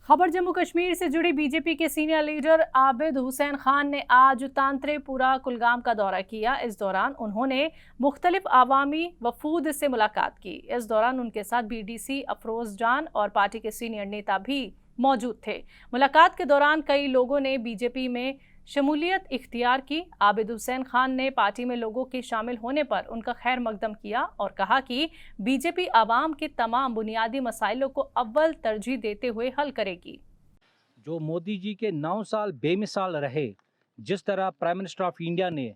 खबर जम्मू कश्मीर से जुड़ी। बीजेपी के सीनियर लीडर आबिद हुसैन खान ने आज तांत्रेपुरा कुलगाम का दौरा किया। इस दौरान उन्होंने मुख्तलिफ आवामी वफूद से मुलाकात की। इस दौरान उनके साथ बीडीसी अफरोज जान और पार्टी के सीनियर नेता भी मौजूद थे। मुलाकात के दौरान कई लोगों ने बीजेपी में शमूलियत इख्तियार की। आबिद हुसैन खान ने पार्टी में लोगों के शामिल होने पर उनका खैर मकदम किया और कहा कि बीजेपी आवाम के तमाम बुनियादी मसाइलों को अव्वल तरजीह देते हुए हल करेगी। जो मोदी जी के 9 साल बेमिसाल रहे, जिस तरह प्राइम मिनिस्टर ऑफ इंडिया ने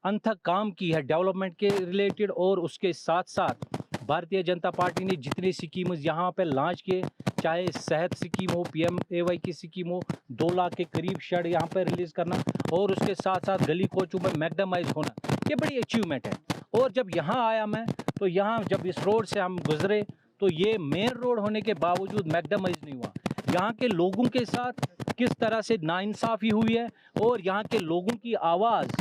अनथक काम की है डेवलपमेंट के रिलेटेड, और उसके साथ साथ भारतीय जनता पार्टी ने जितनी स्कीम यहाँ पर लॉन्च किए, चाहे सेहत स्कीम हो, PMAY की स्कीम हो, 2 लाख के करीब शेड यहाँ पर रिलीज़ करना, और उसके साथ साथ गली कोचों में मैकडमाइज होना, ये बड़ी अचीवमेंट है। और जब यहाँ आया मैं, तो यहाँ जब इस रोड से हम गुजरे तो ये मेन रोड होने के बावजूद मैकडमाइज नहीं हुआ। यहाँ के लोगों के साथ किस तरह से नाइंसाफ़ी हुई है, और यहाँ के लोगों की आवाज़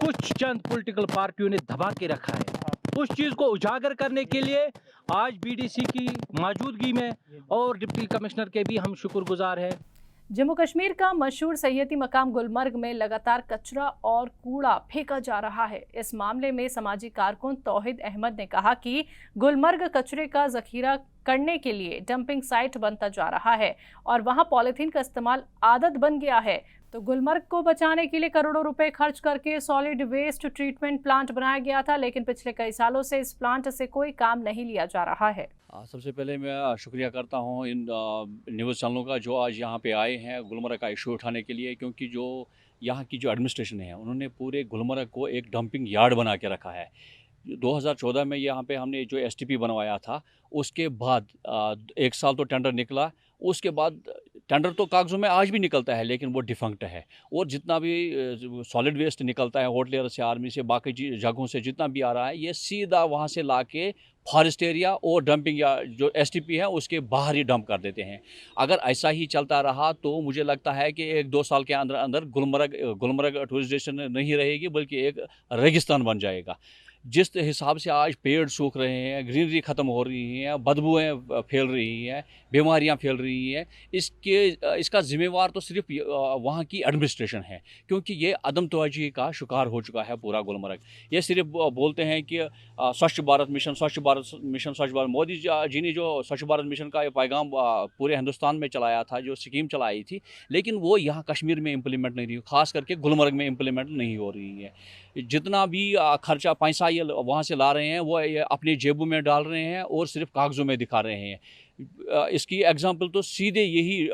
कुछ चंद पॉलिटिकल पार्टियों ने दबा के रखा है। उस चीज़ को उजागर करने के लिए आज BDC की मौजूदगी में और डिप्टी कमिश्नर के भी हम शुक्रगुजार हैं। जम्मू कश्मीर का मशहूर सैय्यदी मकाम गुलमर्ग में लगातार कचरा और कूड़ा फेंका जा रहा है। इस मामले में समाजी कारकुन तौहीद अहमद ने कहा कि गुलमर्ग कचरे का जखीरा करने के लिए डंपिंग साइट बनता जा रहा है और वहां पॉलिथीन का इस्तेमाल आदत बन गया है। तो गुलमर्ग को बचाने के लिए करोड़ों रुपए खर्च करके सॉलिड वेस्ट ट्रीटमेंट प्लांट बनाया गया था, लेकिन पिछले कई सालों से इस प्लांट से कोई काम नहीं लिया जा रहा है। सबसे पहले मैं शुक्रिया करता हूं इन न्यूज़ चैनलों का जो आज यहां पे आए हैं गुलमर्ग का इशू उठाने के लिए, क्योंकि जो यहाँ की जो एडमिनिस्ट्रेशन है उन्होंने पूरे गुलमर्ग को एक डंपिंग यार्ड बना के रखा है। 2014 में यहाँ पे हमने जो STP बनवाया था, उसके बाद 1 साल तो टेंडर निकला, उसके बाद टेंडर तो कागज़ों में आज भी निकलता है लेकिन वो डिफंक्ट है। और जितना भी सॉलिड वेस्ट निकलता है होटलियर से, आर्मी से, बाकी जगहों से जितना भी आ रहा है, ये सीधा वहाँ से ला के फॉरेस्ट एरिया और डंपिंग या जो STP है उसके बाहर ही डंप कर देते हैं। अगर ऐसा ही चलता रहा तो मुझे लगता है कि 1-2 साल के अंदर अंदर गुलमर्ग टूरिस्ट डेस्टिनेशन नहीं रहेगी, बल्कि एक रेगिस्तान बन जाएगा। जिस हिसाब से आज पेड़ सूख रहे हैं, ग्रीनरी ख़त्म हो रही हैं, बदबूएँ फैल रही हैं, बीमारियां फैल रही हैं, इसका ज़िम्मेवार तो सिर्फ वहाँ की एडमिनिस्ट्रेशन है, क्योंकि ये अदम तवज्जुही का शिकार हो चुका है पूरा गुलमर्ग। ये सिर्फ बोलते हैं कि स्वच्छ भारत मिशन, स्वच्छ भारत मिशन, स्वच्छ भारत। मोदी जी ने जो स्वच्छ भारत मिशन का ये पैगाम पूरे हिंदुस्तान में चलाया था, जो स्कीम चलाई थी, लेकिन वो यहाँ कश्मीर में इम्प्लीमेंट नहीं रही, ख़ास करके गुलमर्ग में इम्प्लीमेंट नहीं हो रही है। जितना भी खर्चा पैसा ये वहाँ से ला रहे हैं वो ये अपनी जेबों में डाल रहे हैं और सिर्फ कागज़ों में दिखा रहे हैं। इसकी एग्जांपल तो सीधे यही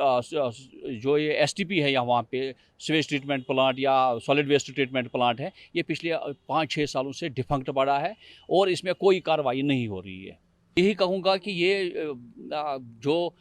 जो ये STP है या वहाँ पे सीवेज ट्रीटमेंट प्लांट या सॉलिड वेस्ट ट्रीटमेंट प्लांट है, ये पिछले 5-6 सालों से डिफंक्ट पड़ा है और इसमें कोई कार्रवाई नहीं हो रही है। यही कहूँगा कि ये जो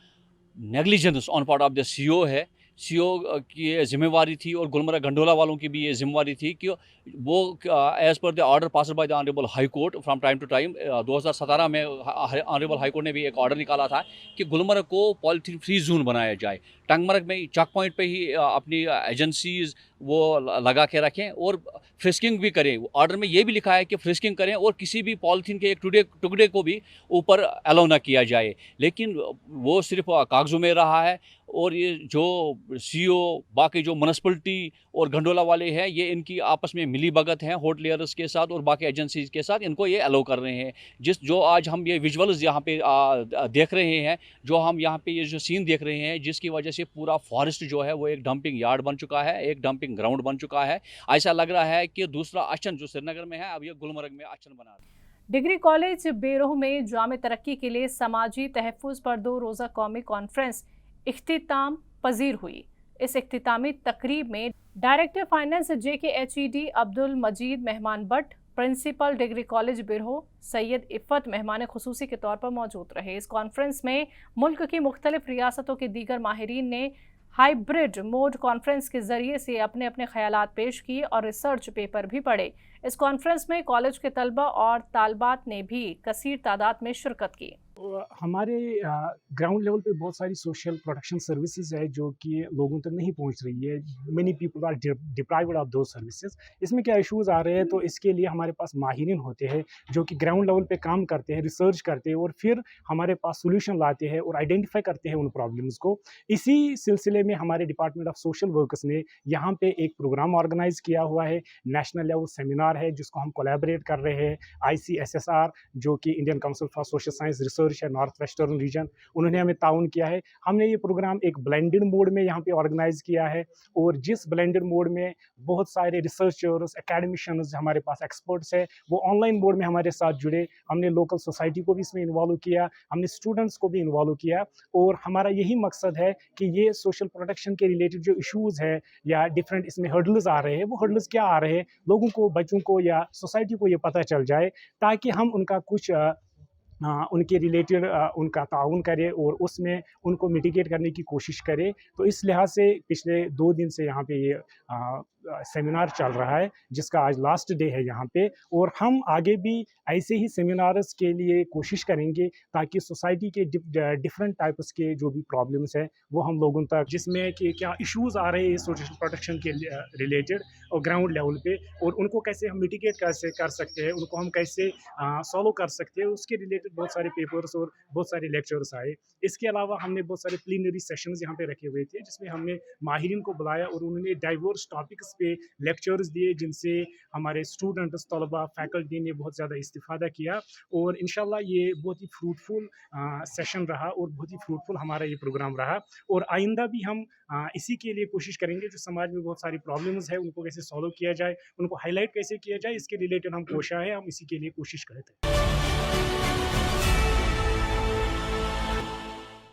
negligence on part of the CO है, CO की ये जिम्मेवारी थी, और गुलमर्ग गंडोला वालों की भी ये जिम्मेवारी थी कि वो as per the order pass by the honourable high court from time to time 2017 में ऑनरेबल हाई कोर्ट ने भी एक ऑर्डर निकाला था कि गुलमर्ग को पॉलीथीन फ्री जोन बनाया जाए। टंगमर्ग में चेक पॉइंट पे ही अपनी एजेंसीज वो लगा के रखें और फ्रिस्किंग भी करें। ऑर्डर में ये भी लिखा है कि फ्रिस्किंग करें और किसी भी पॉलीथीन के एक टुकड़े को भी ऊपर अलाउ ना किया जाए, लेकिन वो सिर्फ कागज़ों में रहा है। और ये जो CO, बाकी जो म्यूनसिपलिटी और गंडोला वाले हैं, ये इनकी आपस में मिली भगत हैं होटलियर्स के साथ और बाकी एजेंसीज के साथ, इनको ये अलाउ कर रहे हैं। जो आज हम ये विजुअल्स यहाँ पे देख रहे हैं, जो हम यहाँ पे ये जो सीन देख रहे हैं, जिसकी वजह से पूरा फॉरेस्ट जो है वो एक डंपिंग यार्ड बन चुका है, एक डंपिंग ग्राउंड बन चुका है। ऐसा लग रहा है कि दूसरा अचन जो श्रीनगर में है, अब ये गुलमर्ग में अचन बना रहा है। डिग्री कॉलेज बेरोह में जामे तरक्की के लिए समाजी तहफ़्फ़ुज़ पर 2 रोज़ा कौमी कॉन्फ्रेंस इख्तिताम पजीर हुई। इस इख्तितामी तकरीब में director finance JKHED Abdul Majeed मेहमान बट, principal degree college Beerwah Syed Iffat मेहमान खुसूसी के तौर पर मौजूद रहे। इस कॉन्फ्रेंस में मुल्क की मुख्तलिफ रियासतों के दीगर माहिरीन ने हाइब्रिड मोड कॉन्फ्रेंस के ज़रिए से अपने अपने ख्यालात पेश किए और रिसर्च पेपर भी पढ़े। इस कॉन्फ्रेंस में कॉलेज के तलबा और तालबात ने भी कसीर तादाद में शिरकत की। हमारे ग्राउंड लेवल पे बहुत सारी सोशल प्रोटेक्शन सर्विसेज है जो कि लोगों तक नहीं पहुंच रही है। Many people are deprived of those services. इसमें क्या इश्यूज आ रहे हैं, तो इसके लिए हमारे पास माहिरीन होते हैं जो कि ग्राउंड लेवल पे काम करते हैं, रिसर्च करते हैं और फिर हमारे पास सोल्यूशन लाते हैं और आइडेंटिफाई करते हैं उन प्रॉब्लम्स को। इसी सिलसिले में हमारे डिपार्टमेंट ऑफ सोशल वर्कर्स ने यहाँ पे एक प्रोग्राम ऑर्गेनाइज किया हुआ है, नेशनल लेवल सेमिनार है जिसको हम कोलैबोरेट कर रहे हैं। ICSSR जो कि Indian council for social science research है, नॉर्थ वेस्टर्न रीजन, उन्होंने हमें ताउन किया है। हमने ये प्रोग्राम एक ब्लेंडेड मोड में यहाँ पे ऑर्गेनाइज किया है और जिस ब्लेंडेड मोड में बहुत सारे रिसर्चर्स, एकेडमिशियंस, हमारे पास एक्सपर्ट्स है, वो ऑनलाइन मोड में हमारे साथ जुड़े। हमने लोकल सोसाइटी को भी इसमें इन्वॉल्व किया, हमने स्टूडेंट्स को भी इन्वॉल्व किया और हमारा यही मकसद है कि ये सोशल प्रोटेक्शन के रिलेटेड जो इश्यूज़ है या डिफरेंट इसमें हर्डल्स आ रहे हैं, वो हर्डल्स क्या आ रहे हैं, लोगों को, बच्चों को या सोसाइटी को ये पता चल जाए ताकि हम उनका कुछ उनके रिलेटेड उनका ताउन करें और उसमें उनको मिटिगेट करने की कोशिश करें। तो इस लिहाज से पिछले 2 दिन से यहाँ पे ये सेमिनार चल रहा है जिसका आज लास्ट डे है यहाँ पे, और हम आगे भी ऐसे ही सेमिनार्स के लिए कोशिश करेंगे ताकि सोसाइटी के डिफरेंट टाइप्स के जो भी प्रॉब्लम्स है वो हम लोगों तक, जिसमें कि क्या इश्यूज़ आ रहे हैं सोशल प्रोटेक्शन के रिलेटेड और ग्राउंड लेवल पे, और उनको कैसे हम मिटिगेट कैसे कर सकते हैं, उनको हम कैसे सॉल्व कर सकते हैं, उसके रिलेटेड बहुत सारे पेपर्स और बहुत सारे लेक्चर्स आए। इसके अलावा हमने बहुत सारे प्लीनरी सेशंस यहाँ पे रखे हुए थे जिसमें हमने माहिरीन को बुलाया और उन्होंने डाइवर्स टॉपिक्स पे लेक्चर्स दिए जिनसे हमारे स्टूडेंट्स, तलबा, फैकल्टी ने बहुत ज़्यादा इस्तिफ़ादा किया और इंशाल्लाह ये बहुत ही फ्रूटफुल सेशन रहा और बहुत ही फ्रूटफुल हमारा ये प्रोग्राम रहा। और आइंदा भी हम इसी के लिए कोशिश करेंगे, जो समाज में बहुत सारी प्रॉब्लम्स है उनको कैसे सॉल्व किया जाए, उनको हाईलाइट कैसे किया जाए, इसके रिलेटेड हम कोशिश है, हम इसी के लिए कोशिश करते हैं।